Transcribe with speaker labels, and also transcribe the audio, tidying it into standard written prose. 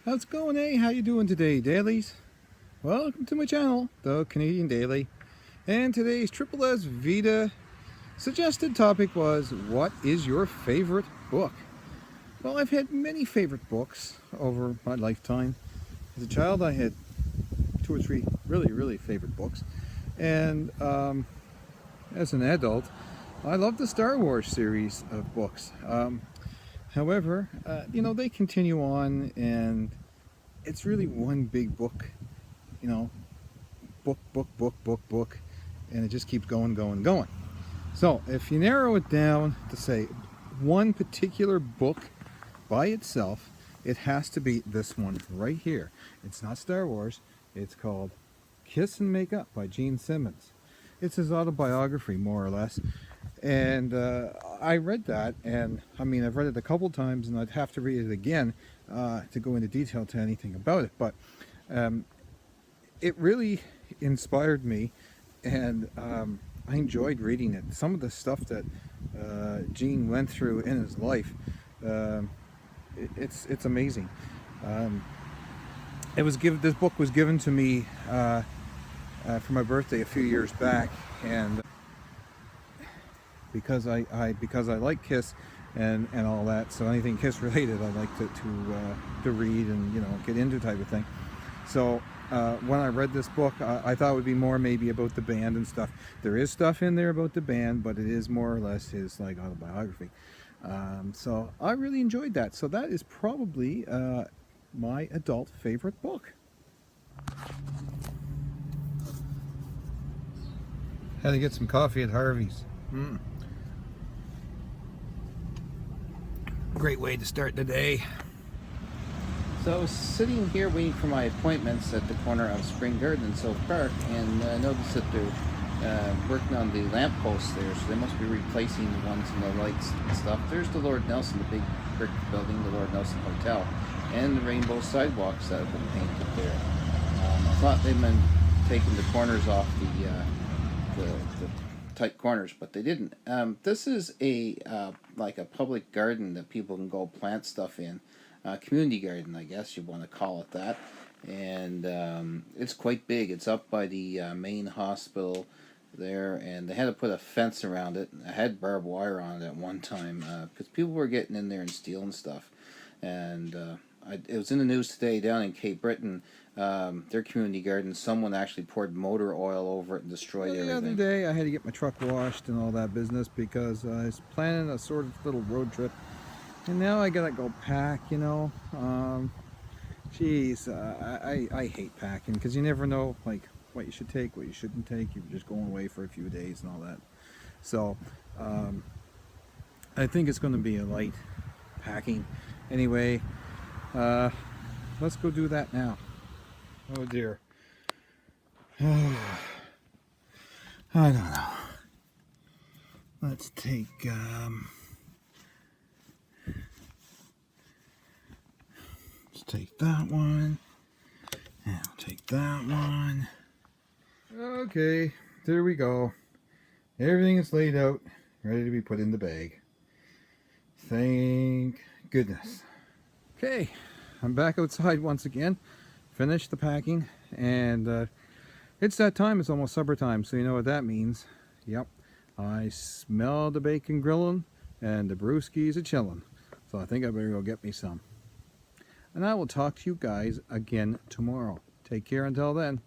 Speaker 1: How's it going, eh? How you doing today, dailies? Welcome to my channel, The Canadian Daily. And today's SSSVEDA suggested topic was, what is your favorite book? Well, I've had many favorite books over my lifetime. As a child, I had 2 or 3 really favorite books. And as an adult, I love the Star Wars series of books. However, they continue on, and it's really one big book, book, and it just keeps going. So if you narrow it down to say one particular book by itself, it has to be this one right here. It's not Star Wars. It's called Kiss and Make Up by Gene Simmons. It's his autobiography, more or less. And I read that, and I've read it a couple times, and I'd have to read it again to go into detail to anything about it. But it really inspired me, and I enjoyed reading it. Some of the stuff that Gene went through in his life, it's amazing. This book was given to me for my birthday a few years back, and because I like Kiss and all that, so anything Kiss related I like to read and get into type of thing. So when I read this book, I thought it would be more maybe about the band and stuff. There is stuff in there about the band, but it is more or less his autobiography. So I really enjoyed that. So that is probably my adult favorite book. Had to get some coffee at Harvey's. Great way to start the day. So I was sitting here waiting for my appointments at the corner of Spring Garden and South Park, and noticed that they're working on the lampposts there, so they must be replacing the ones in the lights and stuff. There's the Lord Nelson, the big brick building, the Lord Nelson Hotel, and the rainbow sidewalks that have been painted there. I thought they'd been taking the corners off the tight corners, but they didn't. This is like a public garden that people can go plant stuff in. Community garden, I guess you want to call it that. And it's quite big. It's up by the main hospital there, and they had to put a fence around it. I had barbed wire on it at one time because people were getting in there and stealing stuff. And it was in the news today down in Cape Breton. Their community garden, someone actually poured motor oil over it and destroyed everything. The other day I had to get my truck washed and all that business because I was planning a sort of little road trip, and now I gotta go pack. Geez, I hate packing because you never know what you should take, what you shouldn't take. You're just going away for a few days and all that. So I think it's going to be a light packing. Anyway, let's go do that now. Oh dear. I don't know. Let's take that one, and I'll take that one. Okay, there we go. Everything is laid out, ready to be put in the bag. Thank goodness. Okay, I'm back outside once again. Finished the packing, and it's that time. It's almost supper time, so you know what that means. Yep, I smell the bacon grilling and the brewskis are chilling, so I think I better go get me some. And I will talk to you guys again tomorrow. Take care until then.